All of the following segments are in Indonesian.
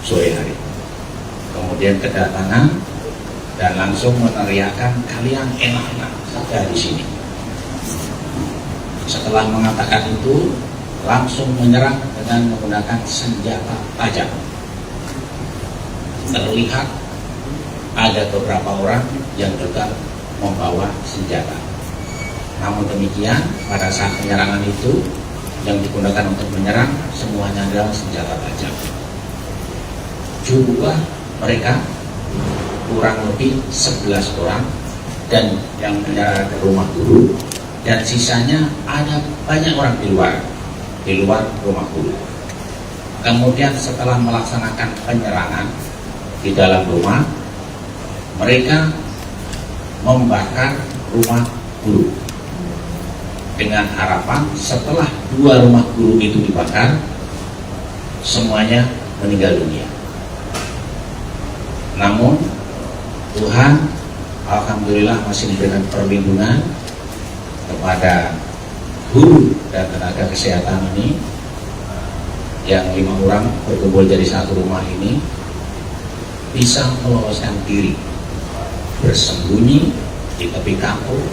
sore hari. Kemudian kedatangan dan langsung meneriakkan, kalian enak-enak saja di sini. Setelah mengatakan itu, langsung menyerang dengan menggunakan senjata tajam. Terlihat ada beberapa orang yang juga membawa senjata. Namun demikian, pada saat penyerangan itu yang digunakan untuk menyerang semuanya adalah senjata tajam. Jumlah mereka kurang lebih 11 orang dan yang menyerang ke rumah guru, dan sisanya ada banyak orang di luar rumah guru. Kemudian setelah melaksanakan penyerangan di dalam rumah, mereka membakar rumah guru dengan harapan setelah 2 rumah guru itu dibakar, semuanya meninggal dunia. Namun Tuhan alhamdulillah masih diberikan perlindungan kepada guru dan tenaga kesehatan ini, yang 5 orang berkumpul jadi satu rumah ini, bisa meloloskan diri, bersembunyi di tepi kampung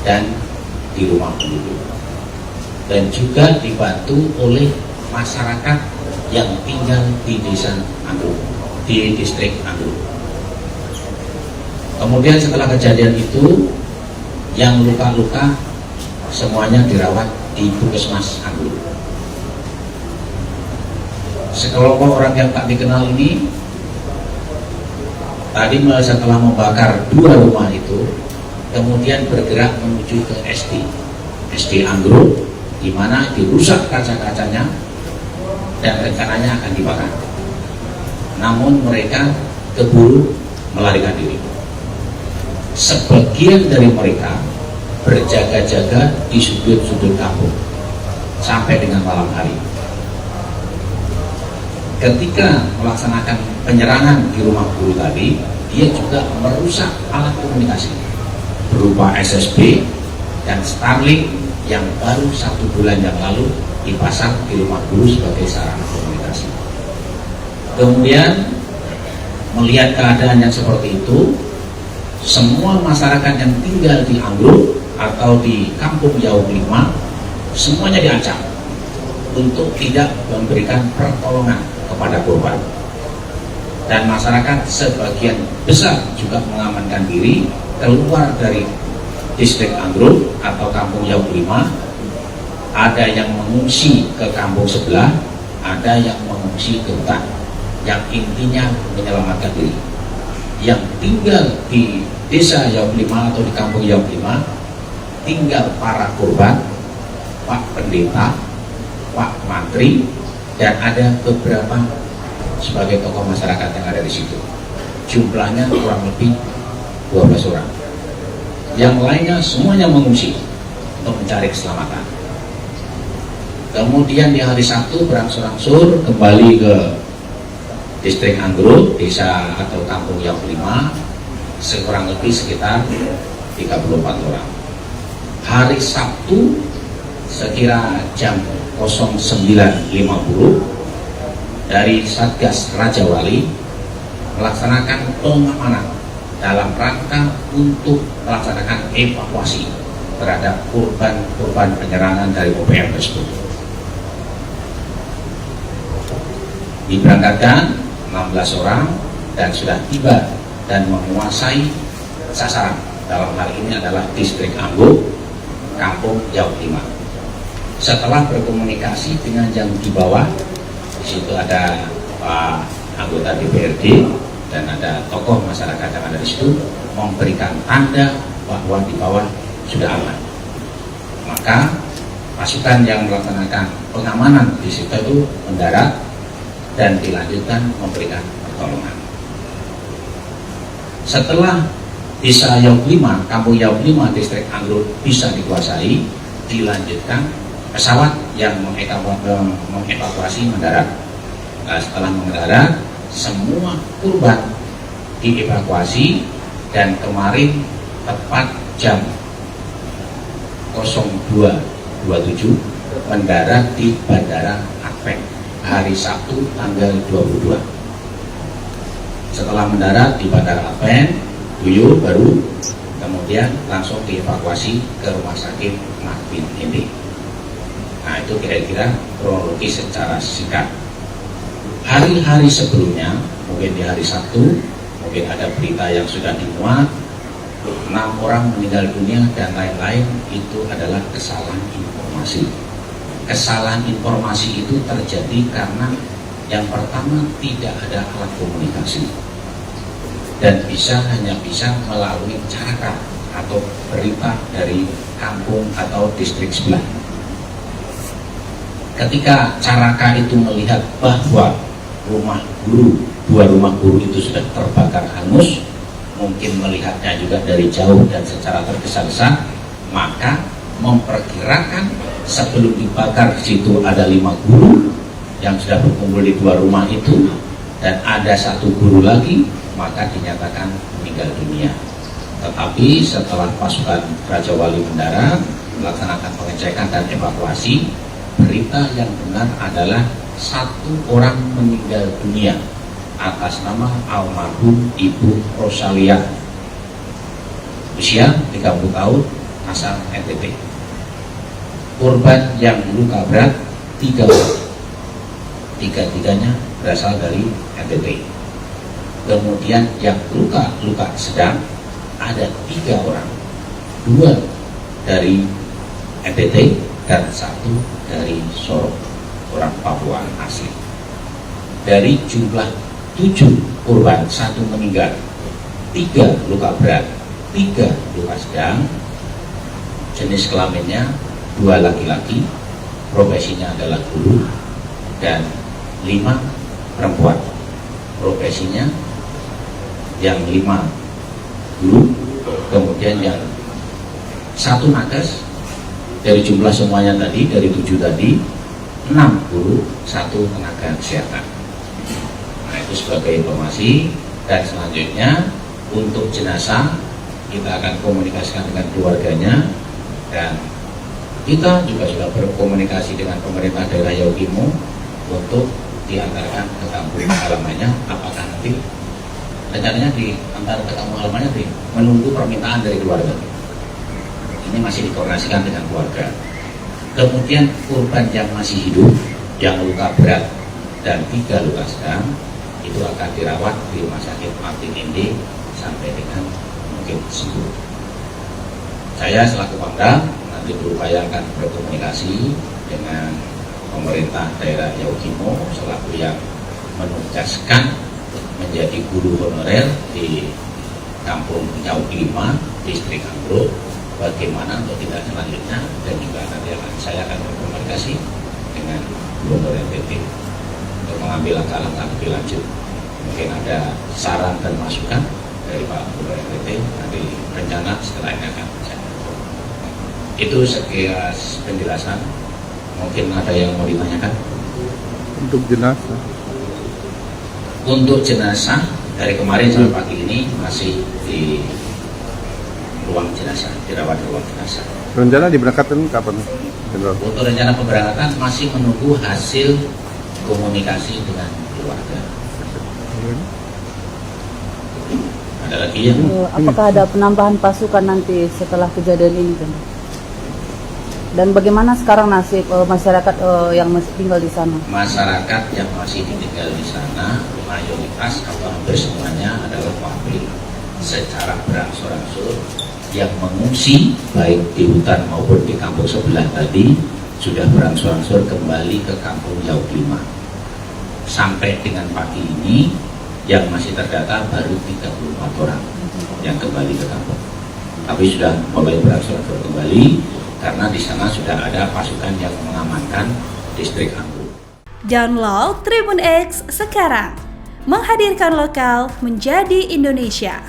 dan di rumah penduduk, dan juga dibantu oleh masyarakat yang tinggal di desa Anggruk, di distrik Anggruk. Kemudian setelah kejadian itu, yang luka-luka semuanya dirawat di Puskesmas Anggruk. Sekelompok orang yang tak dikenal ini tadi setelah membakar 2 rumah itu, kemudian bergerak menuju ke SD Anggruk, di mana dirusak kaca-kacanya dan rencananya akan dibakar. Namun mereka keburu melarikan diri. Sebagian dari mereka berjaga-jaga di sudut-sudut kampung sampai dengan malam hari. Ketika melaksanakan penyerangan di rumah guru tadi, dia juga merusak alat komunikasi berupa SSB dan Starlink yang baru 1 bulan yang lalu dipasang di rumah guru sebagai sarana komunikasi. Kemudian melihat keadaan yang seperti itu, semua masyarakat yang tinggal di Anggruk atau di Kampung Yaub 5 semuanya diancam untuk tidak memberikan pertolongan kepada korban. Dan masyarakat sebagian besar juga mengamankan diri keluar dari distrik Anggruk atau Kampung Yaub 5. Ada yang mengungsi ke kampung sebelah, ada yang mengungsi ke hutan, yang intinya menyelamatkan diri. Yang tinggal di desa Yaub 5 atau di Kampung Yaub 5 tinggal para korban, Pak Pendeta, Pak Mantri, dan ada beberapa sebagai tokoh masyarakat yang ada di situ. Jumlahnya kurang lebih 12 orang. Yang lainnya semuanya mengungsi untuk mencari keselamatan. Kemudian di hari Sabtu berangsur-angsur kembali ke distrik Anggruk, desa atau Kampung Yaub 5, sekurang lebih sekitar 34 orang. Hari Sabtu sekira jam 09.50 dari Satgas Raja Wali melaksanakan pengamanan dalam rangka untuk melaksanakan evakuasi terhadap korban-korban penyerangan dari OPM tersebut. Diberangkatkan 16 orang dan sudah tiba dan menguasai sasaran. Dalam hal ini adalah distrik Anggruk, Kampung Yaub 5. Setelah berkomunikasi dengan yang di bawah, di situ ada Pak anggota DPRD dan ada tokoh masyarakat yang ada di situ, memberikan tanda bahwa di bawah sudah aman. Maka pasukan yang melaksanakan pengamanan di situ itu mendarat dan dilanjutkan memberikan pertolongan. Setelah desa Yaub 5, Kampung Yaub 5, distrik Anggruk bisa dikuasai, dilanjutkan pesawat yang mengevakuasi mendarat. Nah, setelah mendarat, semua korban dievakuasi dan kemarin tepat jam 02.27 mendarat di Bandara Akpeng hari Sabtu tanggal 22. Setelah mendarat di Bandara Apen, Buyur baru kemudian langsung dievakuasi ke Rumah Sakit Martin ini. Nah, itu kira-kira kronologis secara singkat. Hari-hari sebelumnya, mungkin di hari Sabtu, mungkin ada berita yang sudah dimuat, 6 orang meninggal dunia dan lain-lain. Itu adalah kesalahan informasi. Kesalahan informasi itu terjadi karena yang pertama tidak ada alat komunikasi dan hanya bisa melalui caraka atau berita dari kampung atau distrik sebelah. Ketika caraka itu melihat bahwa dua rumah guru itu sudah terbakar hangus, mungkin melihatnya juga dari jauh dan secara tergesa-gesa, maka memperkirakan sebelum dibakar di situ ada 5 guru yang sudah berkumpul di 2 rumah itu, dan ada 1 guru lagi, maka dinyatakan meninggal dunia. Tetapi setelah pasukan Raja Wali mendarat, melaksanakan pengecekan dan evakuasi, berita yang benar adalah 1 orang meninggal dunia atas nama almarhum Ibu Rosalia, usia 30 tahun, asal NTT. Korban yang luka berat 3 orang, 3-tiganya berasal dari NTT. Kemudian yang luka sedang ada 3 orang, 2 dari NTT dan 1 dari Sorong, orang Papua asli. Dari jumlah 7 korban, 1 meninggal, 3 luka berat, 3 luka sedang. Jenis kelaminnya 2 laki-laki, profesinya adalah guru, dan 5 perempuan, profesinya yang 5 guru, kemudian yang 1 nakes. Dari jumlah semuanya tadi, dari 7 tadi, 6 guru, 1 tenaga kesehatan. Nah, itu sebagai informasi. Dan selanjutnya untuk jenazah kita akan komunikasikan dengan keluarganya, dan kita juga sudah berkomunikasi dengan pemerintah daerah Yaukimo untuk diantarkan ke kampung halamannya. Apakah nanti rencananya diantar ke kampung halamannya menunggu permintaan dari keluarga. Ini masih dikoordinasikan dengan keluarga. Kemudian korban yang masih hidup, yang luka berat dan 3 luka sedang, itu akan dirawat di Rumah Sakit Martin Indi sampai dengan mungkin sembuh. Saya selaku Pangdam nanti berupaya akan berkomunikasi dengan pemerintah daerah Yaukimo selaku yang menugaskan menjadi guru honorer di Kampung Yauk 5, Distrik Ambruk, bagaimana untuk tindak selanjutnya, dan juga nanti saya akan berkomunikasi dengan Gubernur NTT untuk mengambil langkah-langkah lebih lanjut. Mungkin ada saran dan masukan dari Pak Gubernur NTT, nanti rencana setelah ini akan saya. Itu sekilas penjelasan. Mungkin ada yang mau ditanyakan? Untuk jenazah? Untuk jenazah dari kemarin sampai pagi ini masih di ruang jenazah, dirawat di ruang jenazah. Rencana diberangkatkan kapan, Jenderal? Untuk rencana pemberangkatan masih menunggu hasil komunikasi dengan keluarga. Ada lagi yang? Apakah ada penambahan pasukan nanti setelah kejadian ini, kan? Dan bagaimana sekarang nasib masyarakat yang masih tinggal di sana? Masyarakat yang masih tinggal di sana, mayoritas atau hampir semuanya adalah pabrik secara berangsur-angsur. Yang mengungsi baik di hutan maupun di kampung sebelah tadi sudah berangsur-angsur kembali ke Kampung Yauk 5. Sampai dengan pagi ini yang masih terdata baru 34 orang yang kembali ke kampung. Tapi sudah mulai berangsur-angsur kembali karena di sana sudah ada pasukan yang mengamankan distrik Ambruk. Download Tribun X sekarang, menghadirkan lokal menjadi Indonesia.